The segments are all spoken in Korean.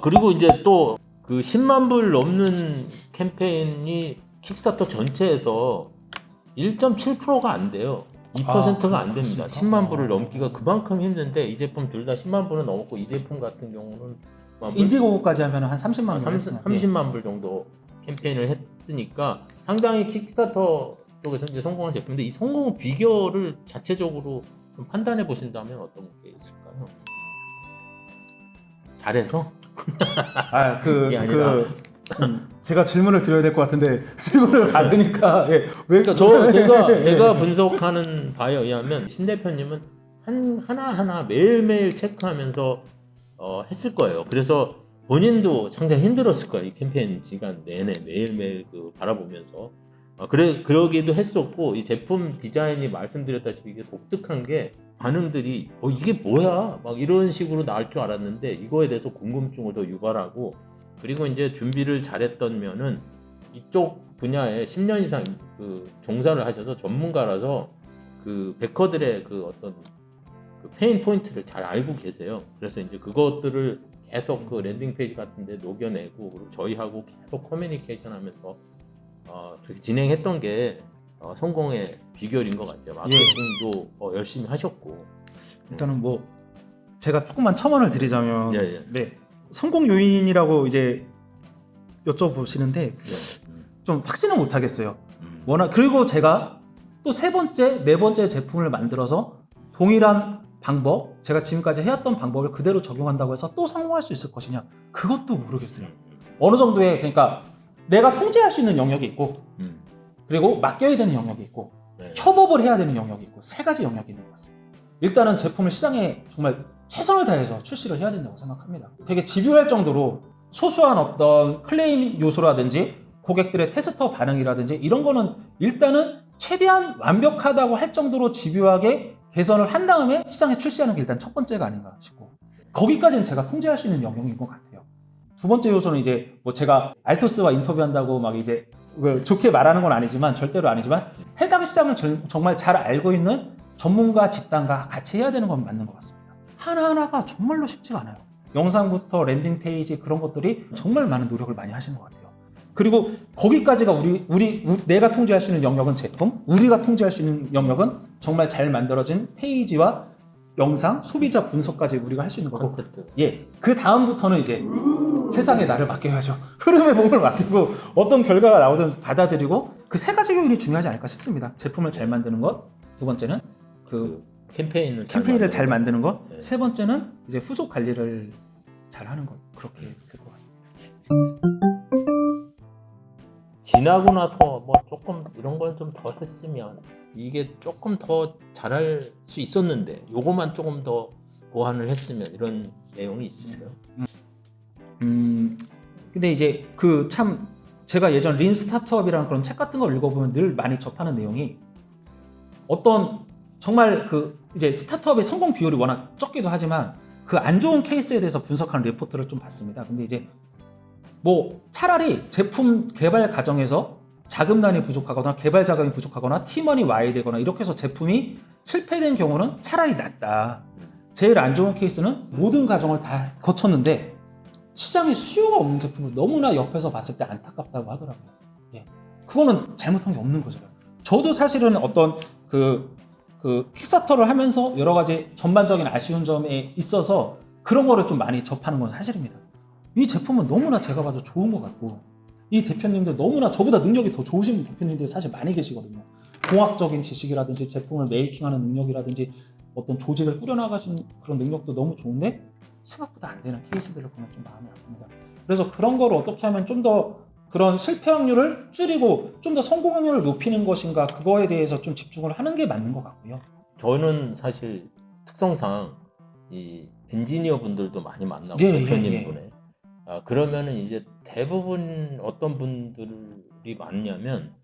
그리고 이제 또 그 10만 불 넘는 캠페인이 킥스타터 전체에서 1.7%가 안 돼요. 2%가 안 됩니다. 10만 불을 넘기가 그만큼 힘든데 이 제품 둘 다 10만 불은 넘었고 이 제품 같은 경우는 인디고고까지 하면 한 30만 불 30만 불 정도 캠페인을 했으니까 상당히 킥스타터 쪽에서 이제 성공한 제품인데 이 성공 비결을 자체적으로 좀 판단해 보신다면 어떤 게 있을까요? 잘해서? 제가 질문을 드려야 될 것 같은데 질문을 받으니까 그러니까 제가 분석하는 바에 의하면 신 대표님은 하나하나 매일매일 체크하면서 했을 거예요. 그래서 본인도 상당히 힘들었을 거예요. 이 캠페인 시간 내내 매일매일 바라보면서 그러기도 했었고 이 제품 디자인이 말씀드렸다시피 이게 독특한 게 반응들이 이게 뭐야 막 이런 식으로 나올 줄 알았는데 이거에 대해서 궁금증을 더 유발하고 그리고 이제 준비를 잘했던 면은 이쪽 분야에 10년 이상 종사를 하셔서 전문가라서 베커들의 어떤 페인 포인트를 잘 알고 계세요. 그래서 이제 그것들을 계속 랜딩 페이지 같은데 녹여내고 그리고 저희하고 계속 커뮤니케이션 하면서 그렇게 진행했던 게 성공의 비결인 것 같아요. 마케팅도 열심히 하셨고 일단은 뭐 제가 조금만 첨언을 드리자면 네. 성공 요인이라고 이제 여쭤보시는데 좀 확신은 못 하겠어요. 워낙 그리고 제가 또 세 번째, 네 번째 제품을 만들어서 동일한 방법, 제가 지금까지 해왔던 방법을 그대로 적용한다고 해서 또 성공할 수 있을 것이냐? 그것도 모르겠어요. 어느 정도의 그러니까 내가 통제할 수 있는 영역이 있고 그리고 맡겨야 되는 영역이 있고 협업을 해야 되는 영역이 있고 세 가지 영역이 있는 것 같습니다. 일단은 제품을 시장에 정말 최선을 다해서 출시를 해야 된다고 생각합니다. 되게 집요할 정도로 소소한 어떤 클레임 요소라든지 고객들의 테스터 반응이라든지 이런 거는 일단은 최대한 완벽하다고 할 정도로 집요하게 개선을 한 다음에 시장에 출시하는 게 일단 첫 번째가 아닌가 싶고 거기까지는 제가 통제할 수 있는 영역인 것 같아요. 두 번째 요소는 이제 뭐 제가 알토스와 인터뷰한다고 막 이제 좋게 말하는 건 아니지만 절대로 아니지만 해당 시장을 정말 잘 알고 있는 전문가 집단과 같이 해야 되는 건 맞는 것 같습니다. 하나하나가 정말로 쉽지가 않아요. 영상부터 랜딩 페이지 그런 것들이 정말 많은 노력을 많이 하신 것 같아요. 그리고 거기까지가 내가 통제할 수 있는 영역은 제품, 우리가 통제할 수 있는 영역은 정말 잘 만들어진 페이지와 영상, 소비자 분석까지 우리가 할 수 있는 거고 그 다음부터는 이제 세상에 나를 맡겨야죠. 흐름의 몸을 맡기고 어떤 결과가 나오든 받아들이고 그 세 가지 요인이 중요하지 않을까 싶습니다. 제품을 잘 만드는 것, 두 번째는 캠페인을 잘 만드는 것, 세 번째는 이제 후속 관리를 잘 하는 것. 그렇게 될 것 같습니다. 지나고 나서 뭐 조금 이런 걸 좀 더 했으면 이게 조금 더 잘할 수 있었는데 요거만 조금 더 보완을 했으면 이런 내용이 있으세요? 근데 이제 참 제가 예전 린 스타트업이라는 그런 책 같은 걸 읽어보면 늘 많이 접하는 내용이 어떤 정말 이제 스타트업의 성공 비율이 워낙 적기도 하지만 그 안 좋은 케이스에 대해서 분석한 리포트를 좀 봤습니다. 근데 이제 뭐 차라리 제품 개발 과정에서 자금난이 부족하거나 개발 자금이 부족하거나 팀원이 와야 되거나 이렇게 해서 제품이 실패된 경우는 차라리 낫다. 제일 안 좋은 케이스는 모든 과정을 다 거쳤는데 시장에 수요가 없는 제품을 너무나 옆에서 봤을 때 안타깝다고 하더라고요. 그거는 잘못한 게 없는 거죠. 저도 사실은 어떤 킥스타터를 하면서 여러 가지 전반적인 아쉬운 점에 있어서 그런 거를 좀 많이 접하는 건 사실입니다. 이 제품은 너무나 제가 봐도 좋은 것 같고 이 대표님들 너무나 저보다 능력이 더 좋으신 대표님들이 사실 많이 계시거든요. 공학적인 지식이라든지 제품을 메이킹하는 능력이라든지 어떤 조직을 꾸려나가신 그런 능력도 너무 좋은데 생각보다 안 되는 케이스들을 보면 좀 마음이 아픕니다. 그래서 그런 걸 어떻게 하면 좀 더 그런 실패 확률을 줄이고 좀 더 성공 확률을 높이는 것인가 그거에 대해서 좀 집중을 하는 게 맞는 것 같고요. 저는 사실 특성상 이 엔지니어 분들도 많이 만나고 대표님 분에 그러면은 이제 대부분 어떤 분들이 많냐면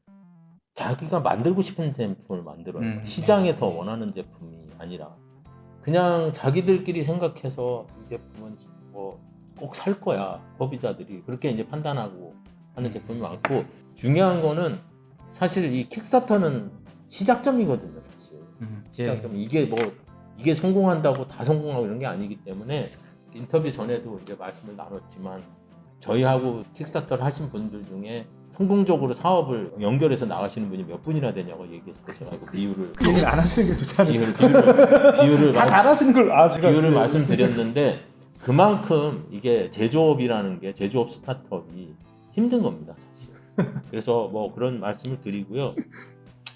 자기가 만들고 싶은 제품을 만들어요. 시장에서 원하는 제품이 아니라 그냥 자기들끼리 생각해서 이 제품은 뭐 꼭 살 거야. 소비자들이 그렇게 이제 판단하고 하는 제품이 많고 중요한 거는 사실 이 킥스타터는 시작점이거든요. 사실 시작점 이게 성공한다고 다 성공하고 이런 게 아니기 때문에 인터뷰 전에도 이제 말씀을 나눴지만 저희하고 킥스타터를 하신 분들 중에 성공적으로 사업을 연결해서 나가시는 분이 몇 분이나 되냐고 얘기했을 때 제가 이거 비율을 그 얘기를 안 하시는 게 좋지 않을까? 비율을 다 잘하시는 걸 제가 비율을 말씀드렸는데 그만큼 이게 제조업이라는 게 제조업 스타트업이 힘든 겁니다, 사실. 그래서 뭐 그런 말씀을 드리고요.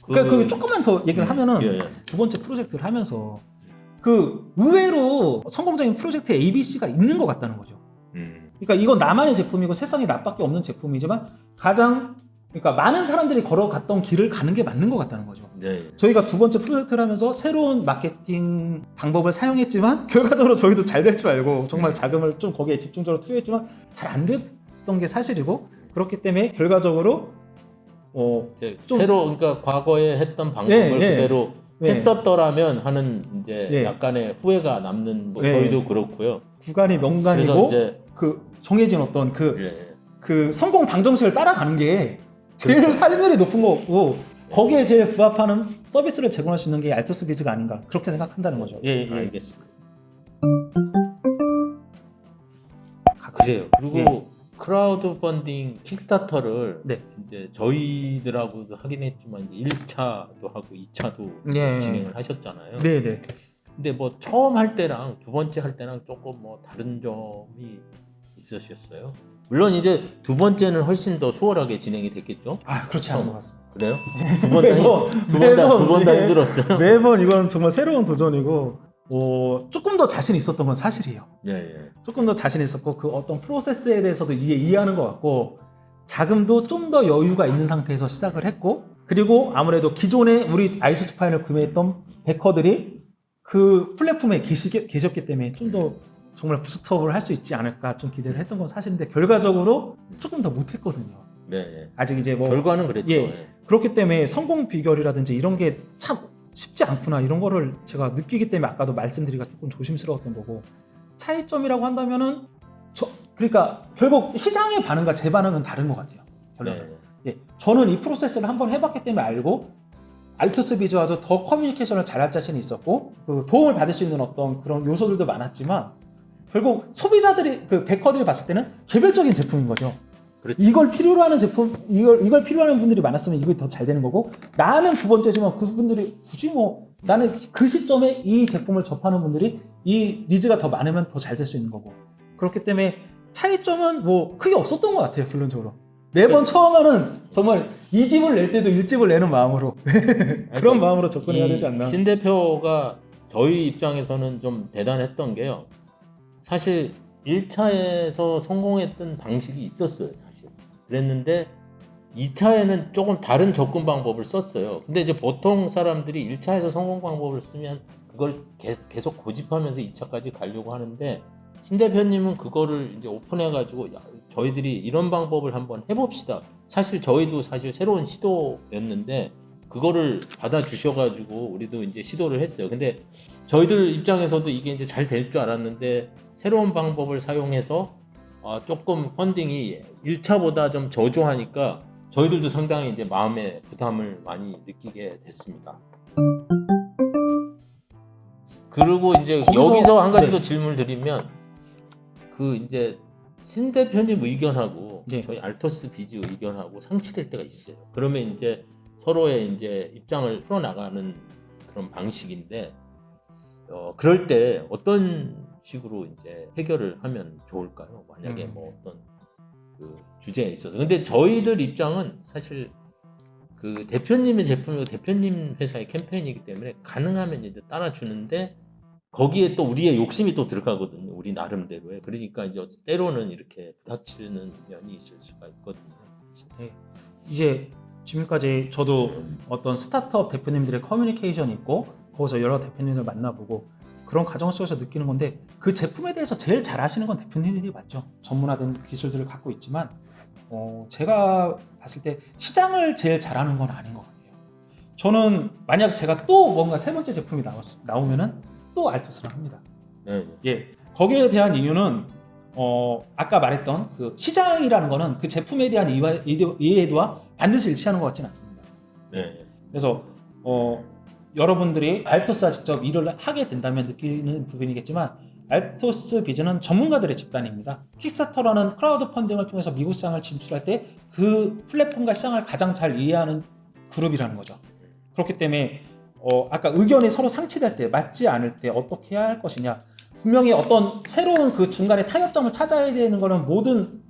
그러니까 그 조금만 더 얘기를 하면은 예. 두 번째 프로젝트를 하면서 그 의외로 성공적인 프로젝트에 ABC가 있는 것 같다는 거죠. 그러니까 이건 나만의 제품이고 세상에 나밖에 없는 제품이지만 가장 그러니까 많은 사람들이 걸어갔던 길을 가는 게 맞는 것 같다는 거죠. 네. 저희가 두 번째 프로젝트를 하면서 새로운 마케팅 방법을 사용했지만 결과적으로 저희도 잘 될 줄 알고 정말 자금을 좀 거기에 집중적으로 투여했지만 잘 안 됐던 게 사실이고 그렇기 때문에 결과적으로 좀 새로 그러니까 과거에 했던 방법을 그대로 했었더라면 하는 이제 약간의 후회가 남는 뭐 저희도 그렇고요. 구간이 명간이고 그래서 이제 그 정해진 어떤 그 성공 방정식을 따라가는 게 제일 그렇죠. 할인율이 높은 거고 거기에 제일 부합하는 서비스를 제공할 수 있는 게 알토스 비즈가 아닌가 그렇게 생각한다는 거죠. 알겠습니다. 그래요. 그리고 크라우드 펀딩 킥스타터를 이제 저희들하고도 하긴 했지만 이제 1차도 하고 2차도 진행을 하셨잖아요. 네네. 근데 뭐 처음 할 때랑 두 번째 할 때랑 조금 뭐 다른 점이 있으셨어요? 물론 이제 두 번째는 훨씬 더 수월하게 진행이 됐겠죠? 그렇지 않은 것 같습니다. 그래요? 두 번 다 힘들었어요? 매번 이건 정말 새로운 도전이고 조금 더 자신 있었던 건 사실이에요. 조금 더 자신 있었고 그 어떤 프로세스에 대해서도 이해하는 것 같고 자금도 좀 더 여유가 있는 상태에서 시작을 했고 그리고 아무래도 기존에 우리 아이소 스파인을 구매했던 베커들이 그 플랫폼에 계셨기 때문에 좀 더 정말 부스트업을 할 수 있지 않을까 좀 기대를 했던 건 사실인데 결과적으로 조금 더 못했거든요. 아직 이제 뭐 결과는 그랬죠. 그렇기 때문에 성공 비결이라든지 이런 게 참 쉽지 않구나 이런 거를 제가 느끼기 때문에 아까도 말씀드리기가 조금 조심스러웠던 거고 차이점이라고 한다면은 그러니까 결국 시장의 반응과 제 반응은 다른 것 같아요. 저는 이 프로세스를 한번 해봤기 때문에 알고 알토스 비즈와도 더 커뮤니케이션을 잘할 자신이 있었고 그 도움을 받을 수 있는 어떤 그런 요소들도 많았지만 결국 소비자들이 그 베커들이 봤을 때는 개별적인 제품인 거죠. 이걸 필요로 하는 제품, 이걸 필요로 하는 분들이 많았으면 이게 더 잘 되는 거고 나는 두 번째지만 그분들이 굳이 뭐 나는 그 시점에 이 제품을 접하는 분들이 이 니즈가 더 많으면 더 잘 될 수 있는 거고 그렇기 때문에 차이점은 뭐 크게 없었던 것 같아요. 결론적으로 매번 처음에는 정말 2집을 낼 때도 1집을 내는 마음으로 그런 마음으로 접근해야 되지 않나. 신 대표가 저희 입장에서는 좀 대단했던 게요. 사실 1차에서 성공했던 방식이 있었어요. 사실 그랬는데 2차에는 조금 다른 접근 방법을 썼어요. 근데 이제 보통 사람들이 1차에서 성공 방법을 쓰면 그걸 계속 고집하면서 2차까지 가려고 하는데 신 대표님은 그거를 이제 오픈해가지고 저희들이 이런 방법을 한번 해봅시다. 사실 저희도 사실 새로운 시도였는데 그거를 받아주셔가지고 우리도 이제 시도를 했어요. 근데 저희들 입장에서도 이게 이제 잘 될 줄 알았는데 새로운 방법을 사용해서 조금 펀딩이 1차보다 좀 저조하니까 저희들도 상당히 이제 마음의 부담을 많이 느끼게 됐습니다. 그리고 이제 여기서 한 가지 더 질문을 드리면 그 이제 신 대표님 의견하고 저희 알토스 비즈 의견하고 상치될 때가 있어요. 그러면 이제 서로의 이제 입장을 풀어나가는 그런 방식인데 그럴 때 어떤 식으로 이제 해결을 하면 좋을까요? 만약에 뭐 어떤 그 주제에 있어서. 근데 저희들 입장은 사실 그 대표님의 제품이고 대표님 회사의 캠페인이기 때문에 가능하면 이제 따라주는데 거기에 또 우리의 욕심이 또 들어가거든요. 우리 나름대로의. 그러니까 이제 때로는 이렇게 부닥치는 면이 있을 수가 있거든요. 이제 지금까지 저도 어떤 스타트업 대표님들의 커뮤니케이션이 있고 거기서 여러 대표님을 만나보고 그런 과정 속에서 느끼는 건데 그 제품에 대해서 제일 잘 아시는 건 대표님들이 맞죠. 전문화된 기술들을 갖고 있지만 제가 봤을 때 시장을 제일 잘하는 건 아닌 것 같아요. 저는 만약 제가 또 뭔가 세 번째 제품이 나오면은 또 알토스를 합니다. 거기에 대한 이유는 아까 말했던 그 시장이라는 거는 그 제품에 대한 이해도와 반드시 일치하는 것 같지는 않습니다. 그래서 여러분들이 알토스와 직접 일을 하게 된다면 느끼는 부분이겠지만 알토스 비즈는 전문가들의 집단입니다. 킥스타터라는 크라우드 펀딩을 통해서 미국 시장을 진출할 때 그 플랫폼과 시장을 가장 잘 이해하는 그룹이라는 거죠. 그렇기 때문에 아까 의견이 서로 상치될 때, 맞지 않을 때 어떻게 해야 할 것이냐, 분명히 어떤 새로운 그 중간에 타협점을 찾아야 되는 거는 모든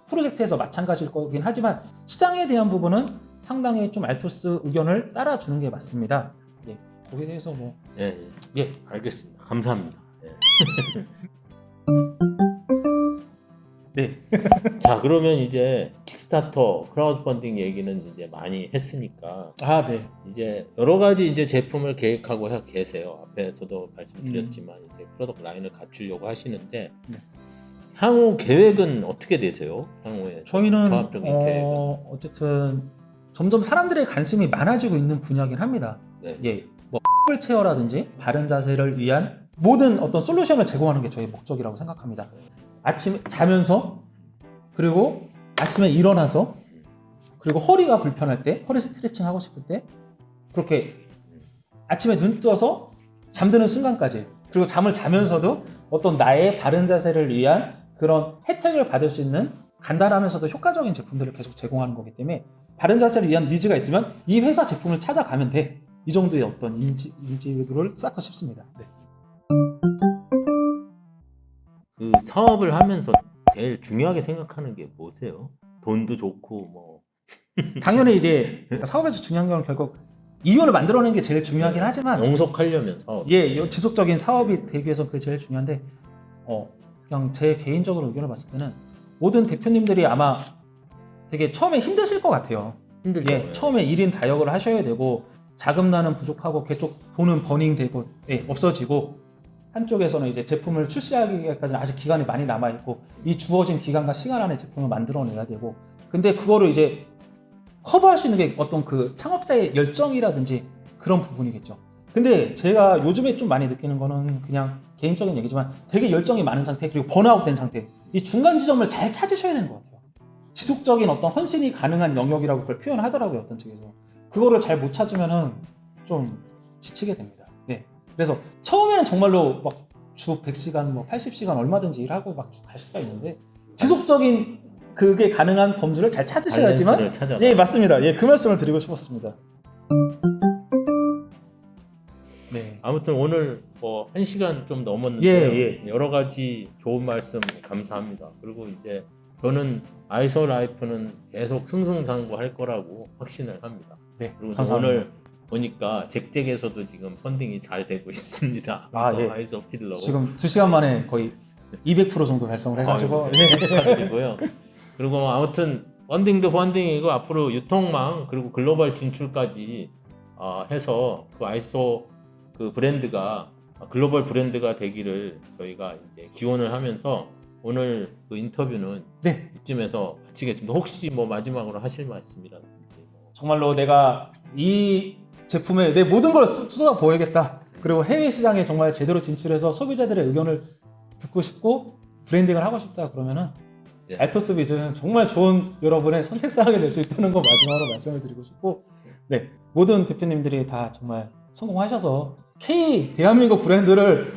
프로젝트에서 마찬가지일 거긴 하지만 시장에 대한 부분은 상당히 좀 알토스 의견을 따라주는 게 맞습니다. 예, 거기에 대해서 뭐 예, 예, 알겠습니다. 감사합니다. 예. 네. 자, 그러면 이제 킥스타터 크라우드 펀딩 얘기는 이제 많이 했으니까 아, 네. 이제 여러 가지 이제 제품을 계획하고 계세요. 앞에서도 말씀드렸지만 이제 프로덕트 라인을 갖추려고 하시는데 네. 향후 계획은 어떻게 되세요? 향후에 저희는 종합적인 계획은? 어쨌든 점점 사람들의 관심이 많아지고 있는 분야긴 합니다. 네. 예, 뭐 체어라든지 바른 자세를 위한 모든 어떤 솔루션을 제공하는 게 저희 목적이라고 생각합니다. 아침에 자면서, 그리고 아침에 일어나서, 그리고 허리가 불편할 때, 허리 스트레칭 하고 싶을 때, 그렇게 아침에 눈 떠서 잠드는 순간까지, 그리고 잠을 자면서도 어떤 나의 바른 자세를 위한 그런 혜택을 받을 수 있는 간단하면서도 효과적인 제품들을 계속 제공하는 거기 때문에 바른 자세를 위한 니즈가 있으면 이 회사 제품을 찾아가면 돼. 이 정도의 어떤 인지도를 쌓고 싶습니다. 네. 그 사업을 하면서 제일 중요하게 생각하는 게 뭐세요? 돈도 좋고 뭐 당연히 이제 사업에서 중요한 건 결국 이윤을 만들어내는 게 제일 중요하긴 하지만 영속하려면 사업. 예, 지속적인 사업이 되기 위해서 그게 제일 중요한데 그냥 제 개인적으로 의견을 봤을 때는 모든 대표님들이 아마 되게 처음에 힘드실 것 같아요. 힘들죠. 예, 처음에 1인 다역을 하셔야 되고 자금난은 부족하고 계속 돈은 버닝되고 없어지고 한쪽에서는 이제 제품을 출시하기까지는 아직 기간이 많이 남아있고 이 주어진 기간과 시간 안에 제품을 만들어내야 되고 근데 그거를 이제 커버할 수 있는 게 어떤 그 창업자의 열정이라든지 그런 부분이겠죠. 근데 제가 요즘에 좀 많이 느끼는 거는 그냥 개인적인 얘기지만 되게 열정이 많은 상태 그리고 번아웃 된 상태 이 중간 지점을 잘 찾으셔야 되는 것 같아요. 지속적인 어떤 헌신이 가능한 영역이라고 그걸 표현하더라고요. 어떤 측에서 그거를 잘 못 찾으면은 좀 지치게 됩니다. 네. 그래서 처음에는 정말로 막 주 100시간 뭐 80시간 얼마든지 일하고 막 갈 수가 있는데 지속적인 그게 가능한 범주를 잘 찾으셔야지만 밸런스를 찾아라. 예, 맞습니다. 예, 그 말씀을 드리고 싶었습니다. 네. 아무튼 오늘 뭐 1시간 좀 넘었는데요. 예. 여러 가지 좋은 말씀 감사합니다. 그리고 이제 저는 아이소 라이프는 계속 승승장구할 거라고 확신을 합니다. 네. 그리고 감사합니다. 오늘 보니까 잭잭에서도 지금 펀딩이 잘 되고 있습니다. 아, 그래서 예. 아이소 필러 지금 2시간 만에 거의 200% 정도 달성을 해가지고 축하드리고요. 그리고 아무튼 펀딩도 펀딩이고 앞으로 유통망 그리고 글로벌 진출까지 해서 그 아이소 그 브랜드가 글로벌 브랜드가 되기를 저희가 이제 기원을 하면서 오늘 그 인터뷰는 네. 이쯤에서 마치겠습니다. 혹시 뭐 마지막으로 하실 말씀이라든지 뭐. 정말로 내가 이 제품에 내 모든 걸 쏟아 보여야겠다. 그리고 해외 시장에 정말 제대로 진출해서 소비자들의 의견을 듣고 싶고 브랜딩을 하고 싶다 그러면은 네. 알토스 비즈는 정말 좋은 여러분의 선택 사항이 될 수 있다는 거 마지막으로 말씀을 드리고 싶고 네 모든 대표님들이 다 정말 성공하셔서 K 대한민국 브랜드를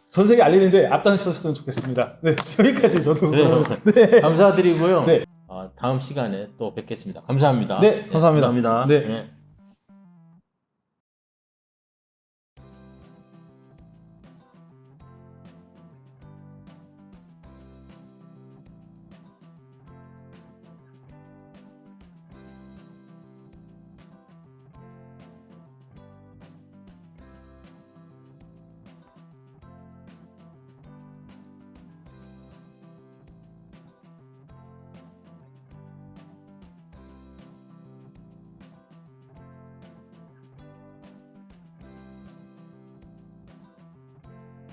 전 세계에 알리는데 앞장서셨으면 좋겠습니다. 네 여기까지 저도 그래요. 네. 감사드리고요. 네. 다음 시간에 또 뵙겠습니다. 감사합니다. 네 감사합니다. 감사합니다. 네. 네.